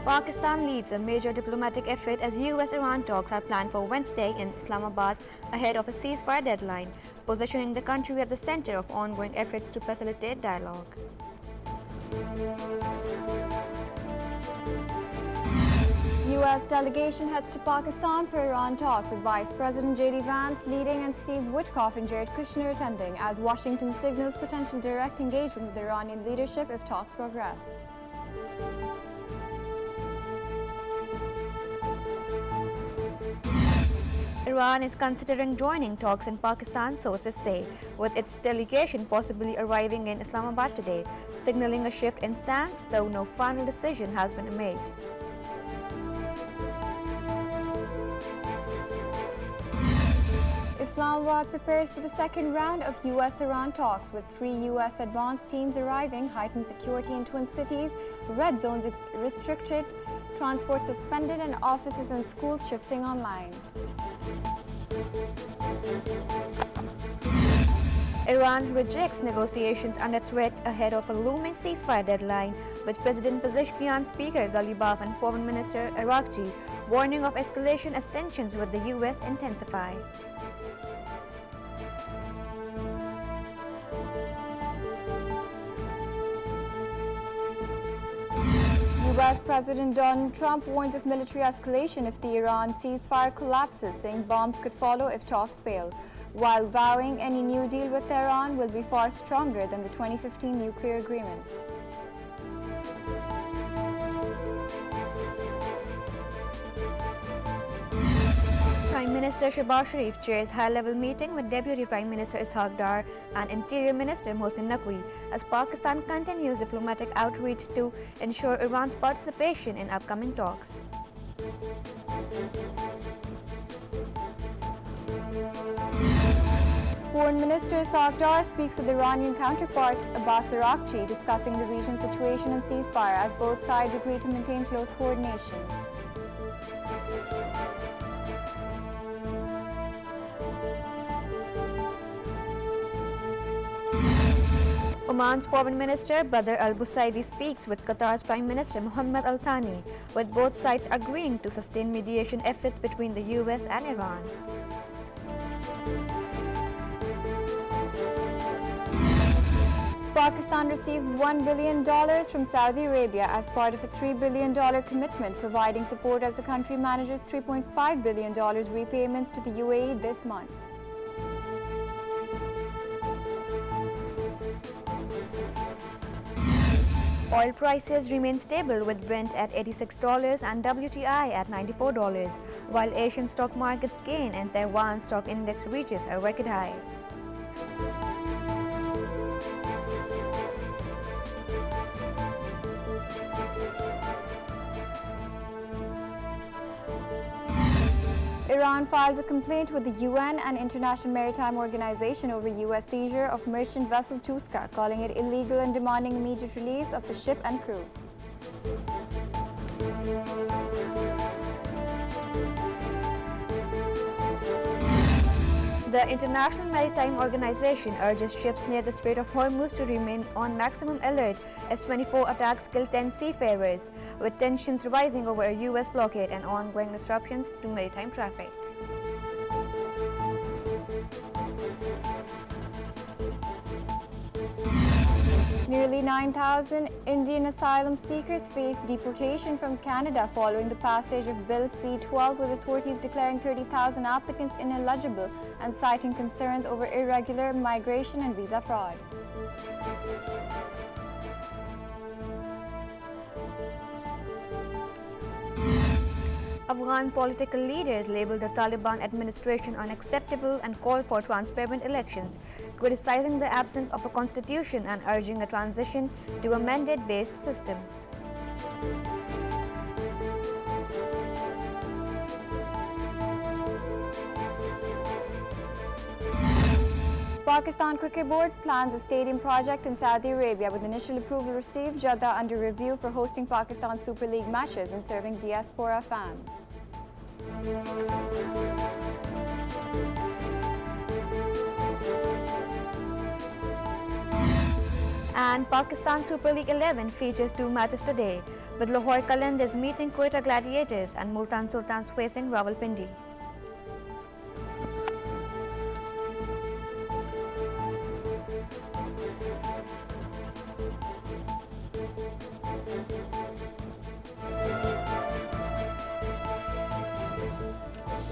Pakistan leads a major diplomatic effort as US-Iran talks are planned for Wednesday in Islamabad ahead of a ceasefire deadline, positioning the country at the center of ongoing efforts to facilitate dialogue. U.S. delegation heads to Pakistan for Iran talks with Vice President J.D. Vance leading and Steve Witkoff and Jared Kushner attending as Washington signals potential direct engagement with Iranian leadership if talks progress. Iran is considering joining talks in Pakistan, sources say, with its delegation possibly arriving in Islamabad today, signaling a shift in stance, though no final decision has been made. Islamabad prepares for the second round of US-Iran talks with 3 US advance teams arriving, heightened security in twin cities, red zones restricted, transport suspended and offices and schools shifting online. Iran rejects negotiations under threat ahead of a looming ceasefire deadline, with President Pezeshkian Speaker Ghalibaf and Foreign Minister Arakchi warning of escalation as tensions with the US intensify. US President Donald Trump warns of military escalation if the Iran ceasefire collapses, saying bombs could follow if talks fail, while vowing any new deal with Tehran will be far stronger than the 2015 nuclear agreement. Prime Minister Shehbaz Sharif chairs high-level meeting with Deputy Prime Minister Ishaq Dar and Interior Minister Mohsin Naqvi as Pakistan continues diplomatic outreach to ensure Iran's participation in upcoming talks. Foreign Minister Ishaq Dar speaks with Iranian counterpart Abbas Arakchi, discussing the regional situation and ceasefire as both sides agree to maintain close coordination. Oman's Foreign Minister Badr al-Busaidi speaks with Qatar's Prime Minister Mohammed Al Thani, with both sides agreeing to sustain mediation efforts between the US and Iran. Pakistan receives $1 billion from Saudi Arabia as part of a $3 billion commitment, providing support as the country manages $3.5 billion repayments to the UAE this month. Oil prices remain stable with Brent at $86 and WTI at $94, while Asian stock markets gain and Taiwan stock index reaches a record high. Iran files a complaint with the UN and International Maritime Organization over US seizure of merchant vessel Tuska, calling it illegal and demanding immediate release of the ship and crew. The International Maritime Organization urges ships near the Strait of Hormuz to remain on maximum alert as 24 attacks killed 10 seafarers, with tensions rising over a US blockade and ongoing disruptions to maritime traffic. Nearly 9,000 Indian asylum seekers face deportation from Canada following the passage of Bill C-12, with authorities declaring 30,000 applicants ineligible and citing concerns over irregular migration and visa fraud. Afghan political leaders labeled the Taliban administration unacceptable and called for transparent elections, criticizing the absence of a constitution and urging a transition to a mandate-based system. Pakistan Cricket Board plans a stadium project in Saudi Arabia with initial approval received. Jeddah under review for hosting Pakistan Super League matches and serving diaspora fans. And Pakistan Super League 11 features 2 matches today. with Lahore Qalandars meeting Quetta Gladiators and Multan Sultans facing Rawalpindi.